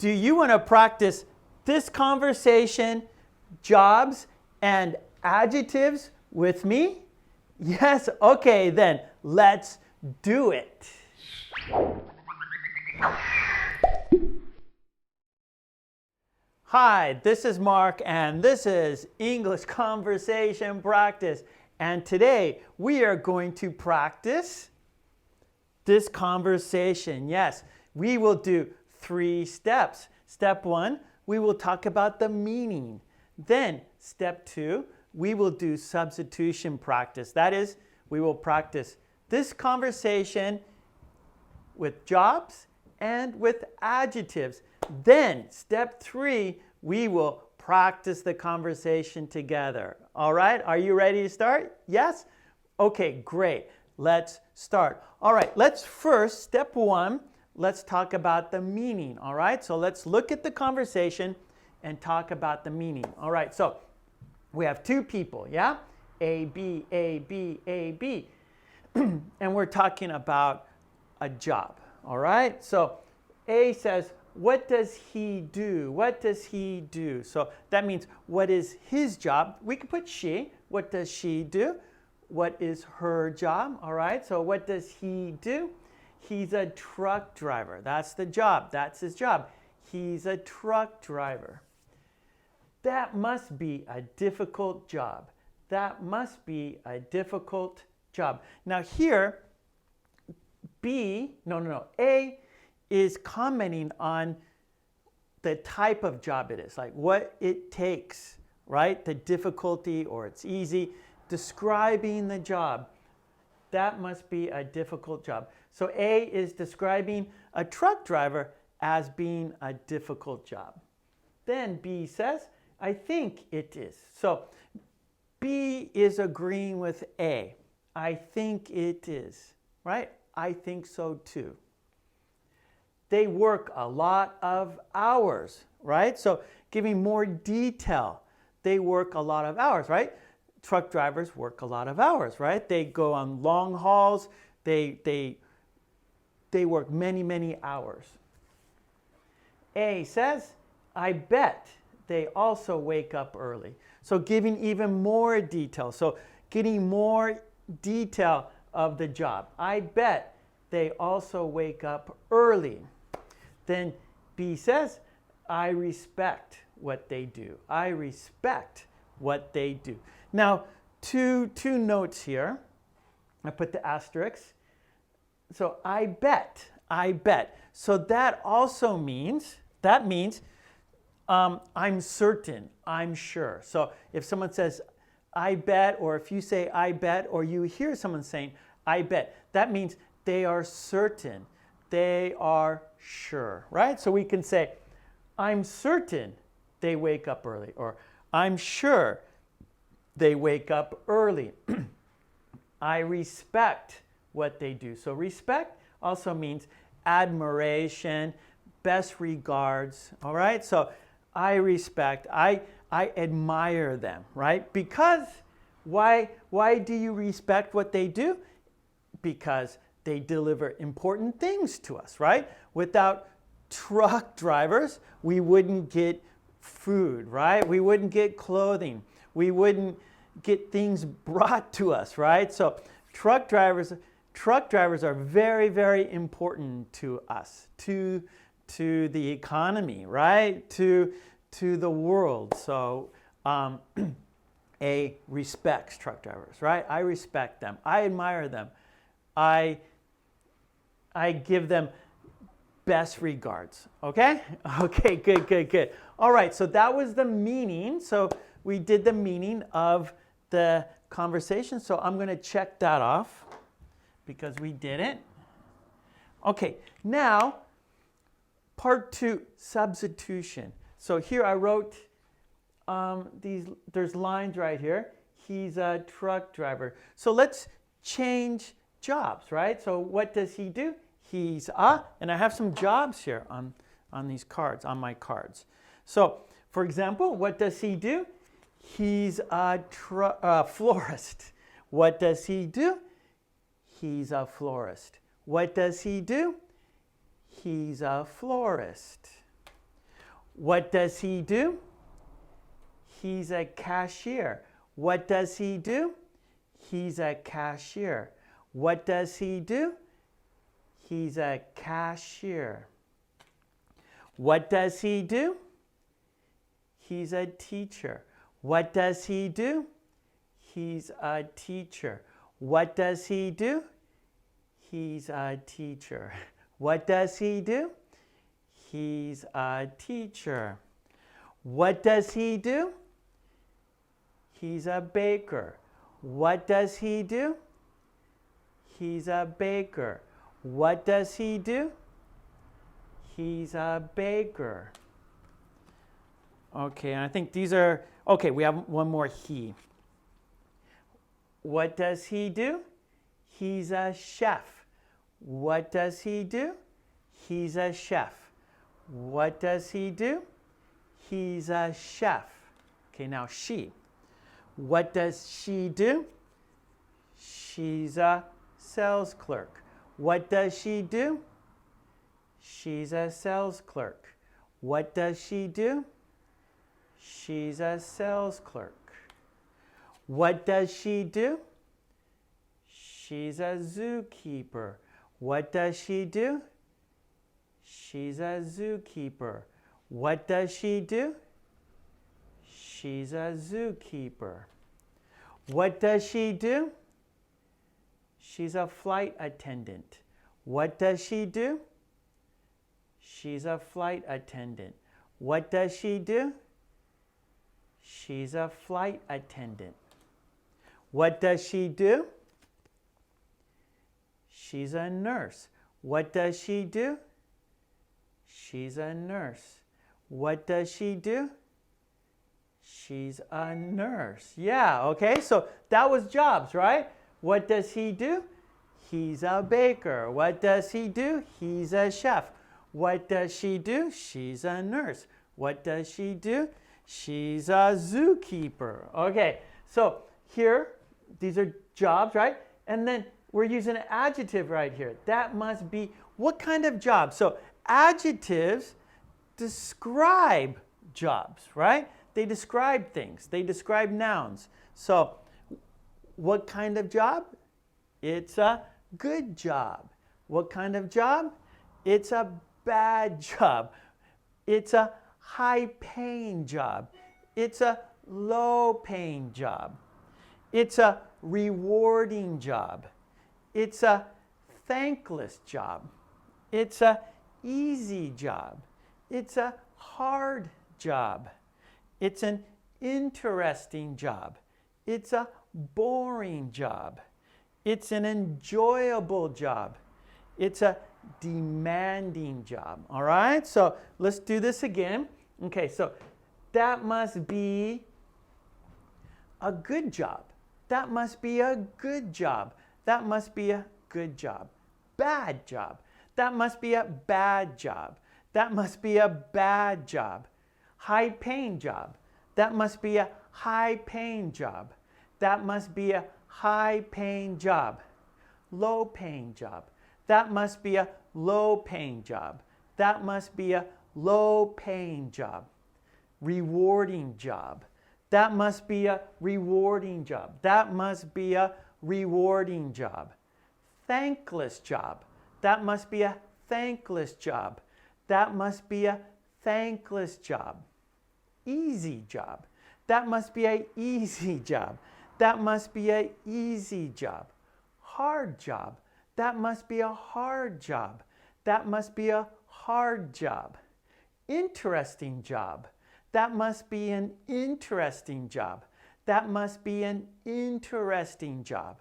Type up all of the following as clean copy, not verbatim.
Do you want to practice this conversation, jobs, and adjectives with me? Yes? Okay, then let's do it. Hi, this is Mark, and this is English Conversation Practice. And today we are going to practice this conversation. Yes, we will do 3 steps. Step 1, we will talk about the meaning. Then, step 2, we will do substitution practice. That is, we will practice this conversation with jobs and with adjectives. Then, step 3, we will practice the conversation together. All right, are you ready to start? Yes? Okay, great. Let's start. All right, let's first, step 1, let's talk about the meaning. All right, so let's look at the conversation and talk about the meaning. All right, so we have 2 people, yeah? A, B, A, B, A, B. And we're talking about a job. All right, so A says, what does he do? What does he do? So that means, what is his job? We could put she. What does she do? What is her job? All right, so what does he do? He's a truck driver. That's the job. That's his job. He's a truck driver. That must be a difficult job. That must be a difficult job. Now here, A is commenting on the type of job it is, like what it takes, right? The difficulty, or it's easy, describing the job. That must be a difficult job. So A is describing a truck driver as being a difficult job. Then B says, I think it is. So B is agreeing with A. I think it is, right? I think so too. They work a lot of hours, right? So giving more detail. They work a lot of hours, right? Truck drivers work a lot of hours, right? They go on long hauls. They work many, many hours. A says, I bet they also wake up early. So giving even more detail. So getting more detail of the job. I bet they also wake up early. Then B says, I respect what they do. I respect what they do. Now, two notes here. I put the asterisks. So I bet. So that also means, I'm certain, I'm sure. So if someone says, I bet, or if you say, I bet, or you hear someone saying, I bet, that means they are certain. They are sure, right? So we can say, I'm certain they wake up early, or I'm sure they wake up early. I respect what they do. So respect also means admiration, best regards, all right? So I respect, I admire them, right? Because why do you respect what they do? Because they deliver important things to us, right? Without truck drivers, we wouldn't get food, right? We wouldn't get clothing. We wouldn't get things brought to us, right? So truck drivers are very, very important to us, to the economy, right? To the world. So A respects truck drivers, right? I respect them. I admire them. I give them best regards, okay? Okay, good. All right, so that was the meaning. So we did the meaning of the conversation. So I'm going to check that off because we did it. Okay, now part 2, substitution. So here I wrote there's lines right here. He's a truck driver. So let's change jobs, right? So what does he do? He's and I have some jobs here on these cards, on my cards. So for example, what does he do? He's a florist. What does he do? He's a florist. What does he do? He's a florist. What does he do? He's a cashier. What does he do? He's a cashier. What does he do? He's a cashier. What does he do? He's a teacher. What does he do? He's a teacher. What does he do? He's a teacher. What does he do? He's a teacher. What does he do? He's a baker. What does he do? He's a baker. What does he do? He's a baker. Okay, and I think these are, okay, we have one more he. What does he do? He's a chef. What does he do? He's a chef. What does he do? He's a chef. Okay, now she. What does she do? She's a sales clerk. What does she do? She's a sales clerk. What does she do? She's a sales clerk. What does she do? She's a zookeeper. What does she do? She's a zookeeper. What does she do? She's a zookeeper. What does she do? She's a flight attendant. What does she do? She's a flight attendant. What does she do? She's a flight attendant. What does she do? She's a nurse. What does she do? She's a nurse. What does she do? She's a nurse. Yeah, okay, so that was jobs, right? What does he do? He's a baker. What does he do? He's a chef. What does she do? She's a nurse. What does she do? She's a zookeeper. Okay, so here, these are jobs, right? And then we're using an adjective right here. That must be what kind of job? So adjectives describe jobs, right? They describe things. They describe nouns. So what kind of job? It's a good job. What kind of job? It's a bad job. It's a high-paying job. It's a low-paying job. It's a rewarding job. It's a thankless job. It's a easy job. It's a hard job. It's an interesting job. It's a boring job. It's an enjoyable job. It's a demanding job. All right? So let's do this again. Okay, so that must be a good job. That must be a good job. That must be a good job. Bad job. That must be a bad job. That must be a bad job. High-paying job. That must be a high-paying job. That must be a high-paying job. Low-paying job. That must be a low-paying job. That must be a low-paying job. Rewarding job. That must be a rewarding job. That must be a rewarding job. Thankless job. That must be a thankless job. That must be a thankless job. Easy job. That must be a easy job. That must be a easy job. Hard job. That must be a hard job. That must be a hard job. Interesting job. That must be an interesting job. That must be an interesting job.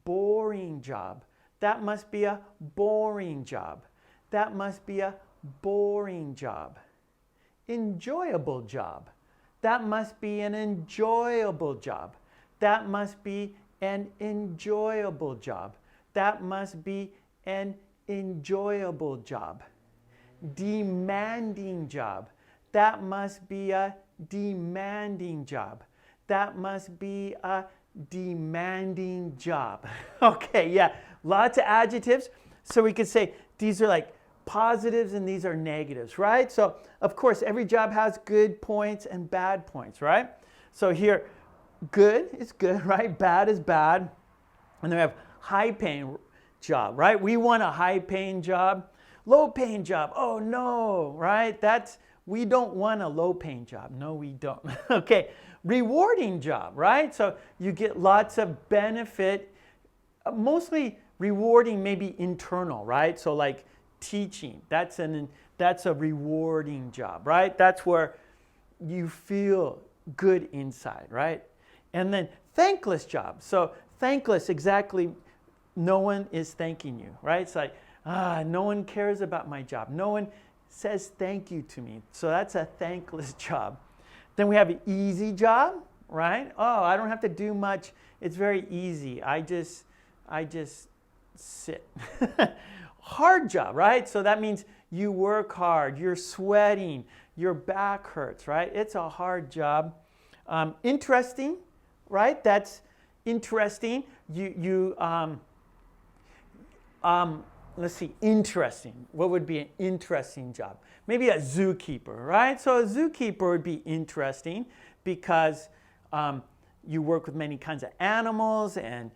Boring job. That must be a boring job. That must be a boring job. Enjoyable job. That must be an enjoyable job. That must be an enjoyable job. That must be an enjoyable job. Demanding job. That must be a demanding job. That must be a demanding job. Okay, yeah, lots of adjectives. So we could say these are like positives and these are negatives, right? So of course, every job has good points and bad points, right? So here, good is good, right? Bad is bad. And then we have high paying job, right? We want a high paying job. Low paying job, oh no, right? We don't want a low paying job. No, we don't. Okay, rewarding job, right? So you get lots of benefit, mostly rewarding, maybe internal, right? So like teaching, that's a rewarding job, right? That's where you feel good inside, right? And then thankless job. So thankless, exactly, no one is thanking you, right? It's like, no one cares about my job. No one says thank you to me. So that's a thankless job. Then we have an easy job, right? Oh, I don't have to do much. It's very easy. I just sit. Hard job, right? So that means you work hard, you're sweating, your back hurts, right? It's a hard job. Interesting, right? That's interesting. Let's see, interesting. What would be an interesting job? Maybe a zookeeper, right? So a zookeeper would be interesting because you work with many kinds of animals, and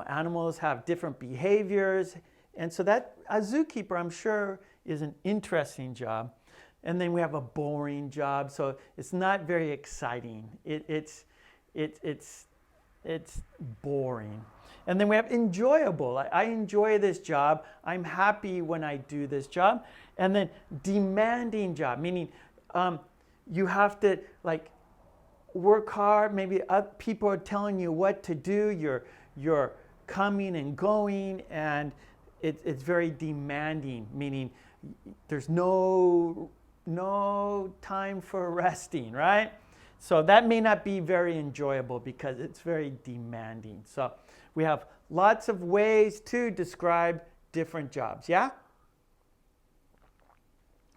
animals have different behaviors, and so that a zookeeper, I'm sure, is an interesting job. And then we have a boring job, so it's not very exciting. It's boring. And then we have enjoyable. I enjoy this job. I'm happy when I do this job. And then demanding job, meaning you have to like work hard. Maybe people are telling you what to do. You're coming and going, and it's very demanding, meaning there's no time for resting, right? So that may not be very enjoyable because it's very demanding. So we have lots of ways to describe different jobs, yeah?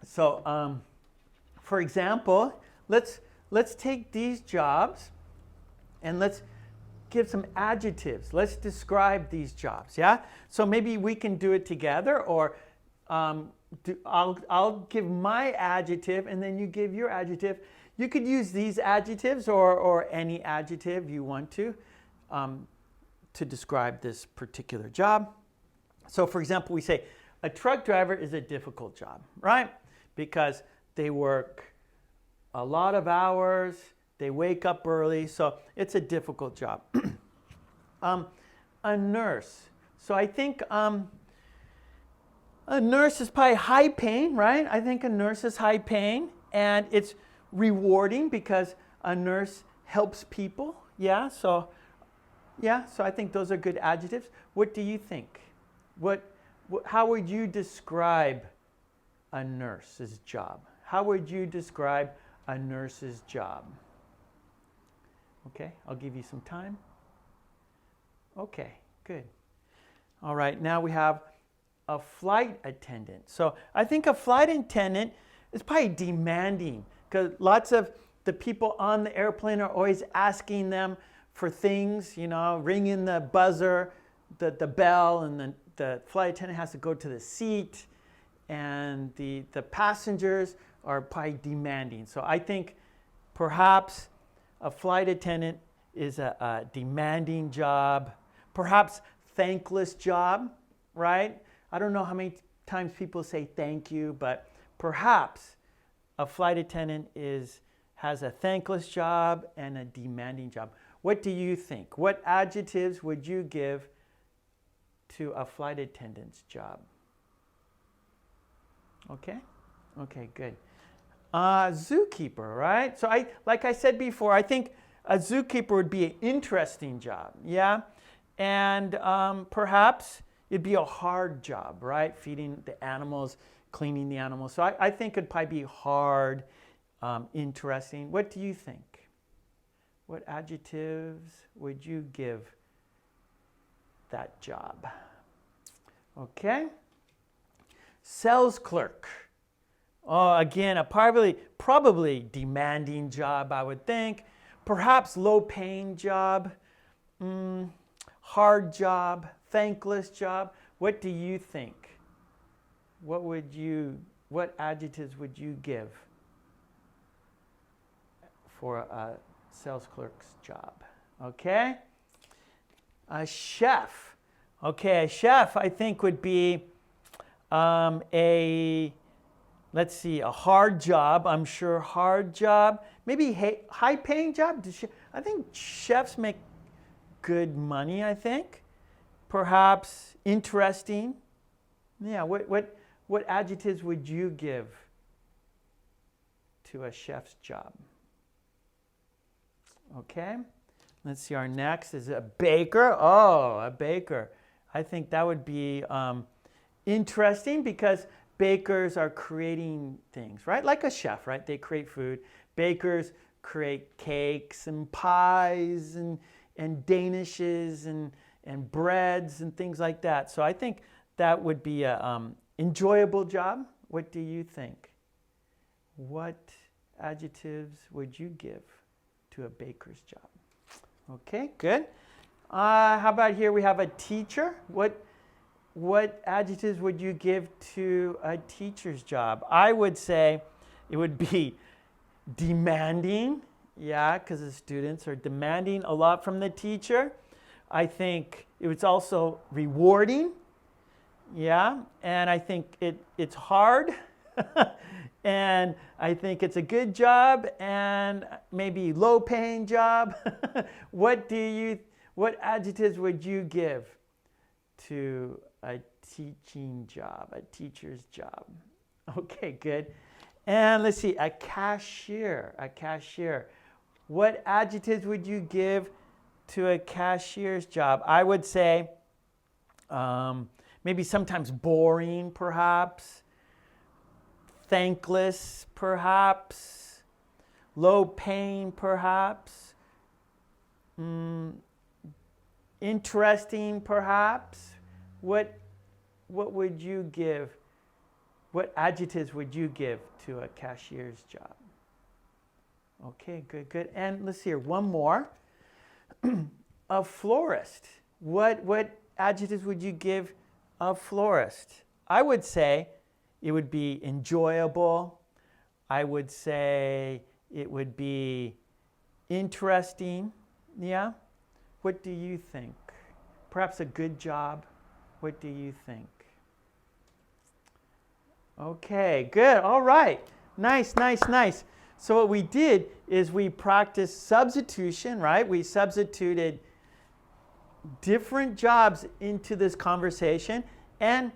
So for example, let's take these jobs and let's give some adjectives. Let's describe these jobs, yeah? So maybe we can do it together, or I'll give my adjective and then you give your adjective. You could use these adjectives or any adjective you want to describe this particular job. So for example, we say a truck driver is a difficult job, right? Because they work a lot of hours, they wake up early, so it's a difficult job. A nurse. So I think a nurse is probably high paying, right? I think a nurse is high paying, and it's rewarding because a nurse helps people. Yeah, so I think those are good adjectives. What do you think? How would you describe a nurse's job? How would you describe a nurse's job? Okay, I'll give you some time. Okay, good. All right, now we have a flight attendant. So I think a flight attendant is probably demanding because lots of the people on the airplane are always asking them for things, ringing the buzzer, the bell, and the flight attendant has to go to the seat, and the passengers are probably demanding. So I think perhaps a flight attendant is a demanding job, perhaps thankless job, right? I don't know how many times people say thank you, but perhaps a flight attendant has a thankless job and a demanding job. What do you think? What adjectives would you give to a flight attendant's job? Okay, good. Zookeeper, right? So like I said before, I think a zookeeper would be an interesting job, yeah? And perhaps it'd be a hard job, right? Feeding the animals, cleaning the animals. So I think it'd probably be hard, interesting. What do you think? What adjectives would you give that job? Okay. Sales clerk. Oh, again, a probably demanding job, I would think. Perhaps low-paying job, hard job, thankless job. What do you think? what adjectives would you give for a sales clerk's job? Okay. A chef. Okay, a chef I think would be let's see, a hard job. I'm sure hard job. Maybe high paying job. I think chefs make good money, I think. Perhaps interesting. Yeah, what adjectives would you give to a chef's job? Okay. Let's see, our next is a baker. Oh, a baker. I think that would be interesting because bakers are creating things, right? Like a chef, right? They create food. Bakers create cakes and pies and danishes and breads and things like that. So I think that would be a enjoyable job. What do you think? What adjectives would you give to a baker's job? Okay, good. How about here we have a teacher. What adjectives would you give to a teacher's job? I would say it would be demanding. Yeah, because the students are demanding a lot from the teacher. I think it was also rewarding. Yeah, and I think it's hard. And I think it's a good job and maybe low paying job. What adjectives would you give to a teaching job, a teacher's job? Okay, good. And let's see, a cashier. What adjectives would you give to a cashier's job? I would say maybe sometimes boring, perhaps. Thankless, perhaps. Low paying, perhaps. Interesting, perhaps. What would you give? What adjectives would you give to a cashier's job? Okay, good. And let's see here, one more. A florist. What adjectives would you give a florist? I would say it would be enjoyable. I would say it would be interesting. Yeah? What do you think? Perhaps a good job. What do you think? Okay, good. All right. Nice. So what we did is we practiced substitution, right? We substituted different jobs into this conversation and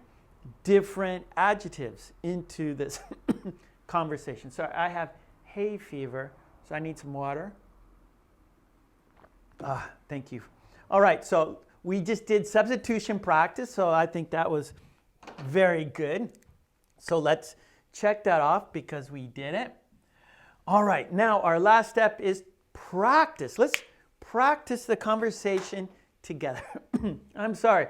different adjectives into this conversation. So I have hay fever, so I need some water. Thank you. All right, so we just did substitution practice, so I think that was very good. So let's check that off because we did it. All right, now our last step is practice. Let's practice the conversation together. I'm sorry.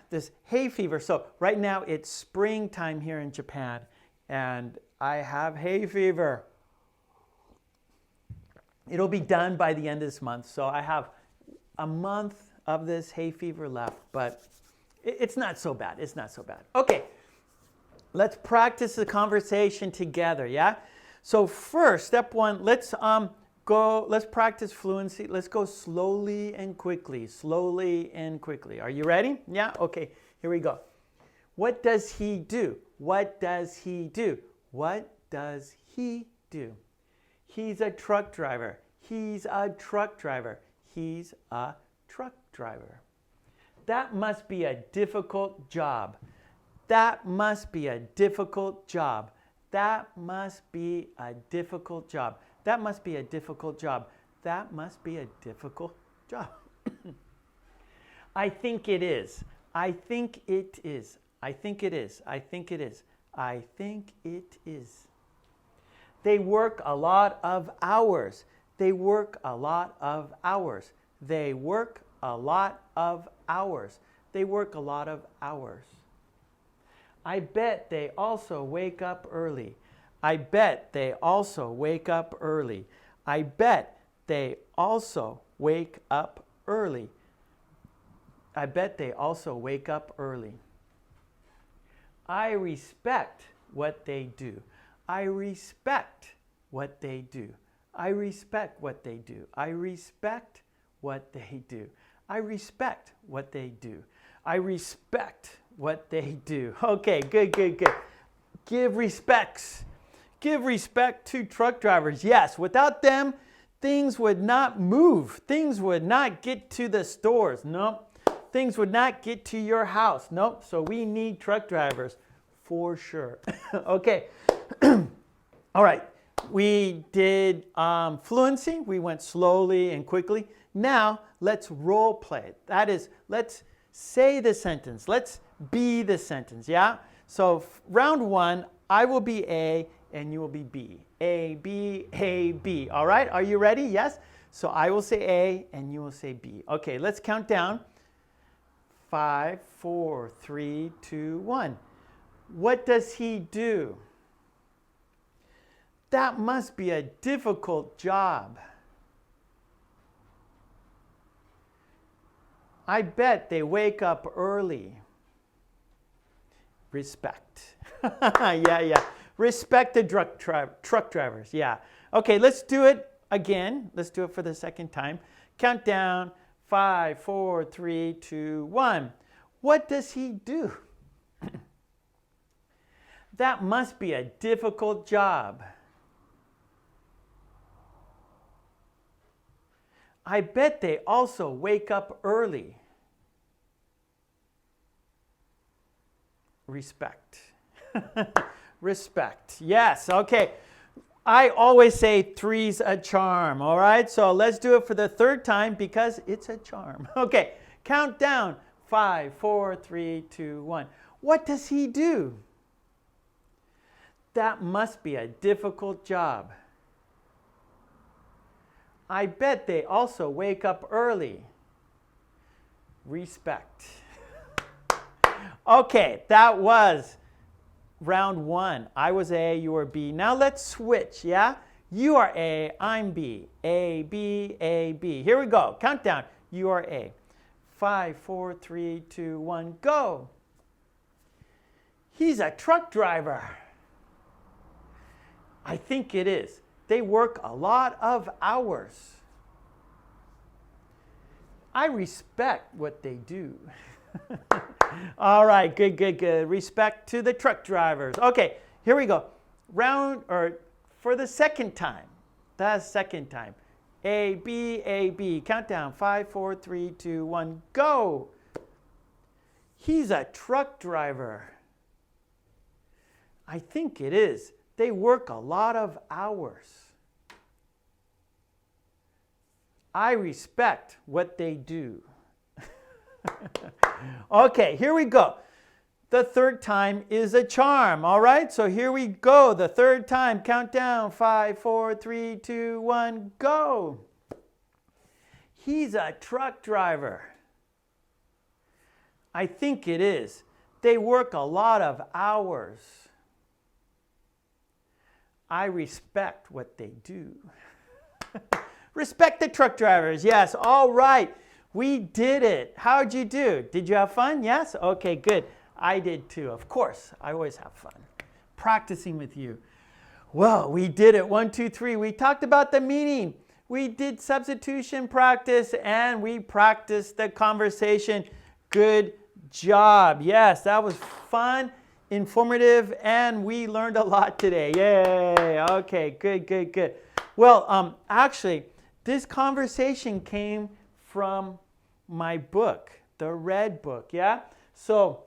This hay fever. So right now it's springtime here in Japan and I have hay fever. It'll be done by the end of this month. So I have a month of this hay fever left, but it's not so bad. It's not so bad. Okay, let's practice the conversation together, yeah? So first, step one, let's practice fluency. Let's go slowly and quickly. Are you ready? Yeah? Okay, here we go. What does he do? What does he do? What does he do? He's a truck driver. He's a truck driver. He's a truck driver. That must be a difficult job. That must be a difficult job. That must be a difficult job. That must be a difficult job. That must be a difficult job. I think it is. I think it is. I think it is. I think it is. I think it is. They work a lot of hours. They work a lot of hours. They work a lot of hours. They work a lot of hours. I bet they also wake up early. I bet they also wake up early. I bet they also wake up early. I bet they also wake up early. I respect what they do. I respect what they do. I respect what they do. I respect what they do. I respect what they do. I respect what they do. Okay, good, good, good. Give respects. Give respect to truck drivers. Yes, without them, things would not move. Things would not get to the stores. Nope. Things would not get to your house. Nope. So we need truck drivers for sure. Okay. All right. We did fluency. We went slowly and quickly. Now let's role play. That is, let's say the sentence. Let's be the sentence. Yeah? So round one, I will be A and you will be B. A, B, A, B. All right? Are you ready? Yes? So I will say A and you will say B. Okay, let's count down. 5, 4, 3, 2, 1. What does he do? That must be a difficult job. I bet they wake up early. Respect. Yeah. Respect the truck drivers. Yeah. Okay, let's do it again. Let's do it for the second time. Count down. 5, 4, 3, 2, 1. What does he do? That must be a difficult job. I bet they also wake up early. Respect. Respect. Yes, okay. I always say three's a charm, all right? So let's do it for the third time because it's a charm. Okay, count down. 5, 4, 3, 2, 1. What does he do? That must be a difficult job. I bet they also wake up early. Respect. Okay, that was round one. I was A, you were B. Now let's switch, yeah? You are A, I'm B. A, B, A, B. Here we go. Countdown. You are A. 5, 4, 3, 2, 1, go. He's a truck driver. I think it is. They work a lot of hours. I respect what they do. All right, good, good, good. Respect to the truck drivers. Okay, here we go. For the second time. That's second time. A, B, A, B. Countdown. 5, 4, 3, 2, 1, go. He's a truck driver. I think it is. They work a lot of hours. I respect what they do. Okay, here we go. The third time is a charm, all right? So here we go. The third time. Count down. 5, 4, 3, 2, 1, go. He's a truck driver. I think it is. They work a lot of hours. I respect what they do. Respect the truck drivers. Yes, all right. We did it. How'd you do? Did you have fun? Yes? Okay, good. I did too. Of course, I always have fun practicing with you. Well, we did it. 1, 2, 3. We talked about the meaning. We did substitution practice and we practiced the conversation. Good job. Yes, that was fun, informative, and we learned a lot today. Yay. Okay, good, good, good. Well, actually, this conversation came from my book, the red book, yeah? So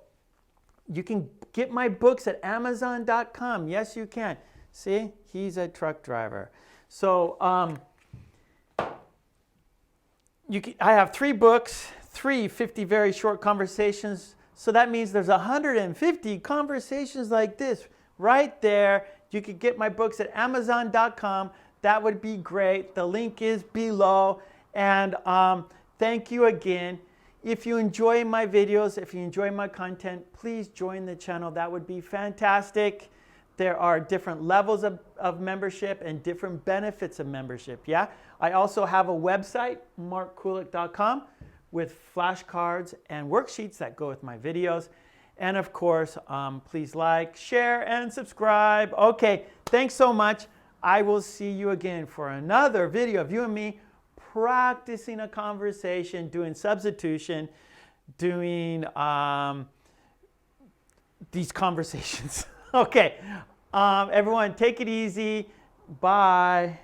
you can get my books at Amazon.com. Yes, you can. See, he's a truck driver. So I have 3 books, 3 50 very short conversations. So that means there's 150 conversations like this right there. You could get my books at Amazon.com. That would be great. The link is below. And thank you again. If you enjoy my videos, if you enjoy my content, please join the channel. That would be fantastic. There are different levels of membership and different benefits of membership. Yeah. I also have a website, markkulek.com, with flashcards and worksheets that go with my videos. And of course, please like, share, and subscribe. Okay, thanks so much. I will see you again for another video of you and me practicing a conversation, doing substitution, doing these conversations. Okay, everyone, take it easy. Bye.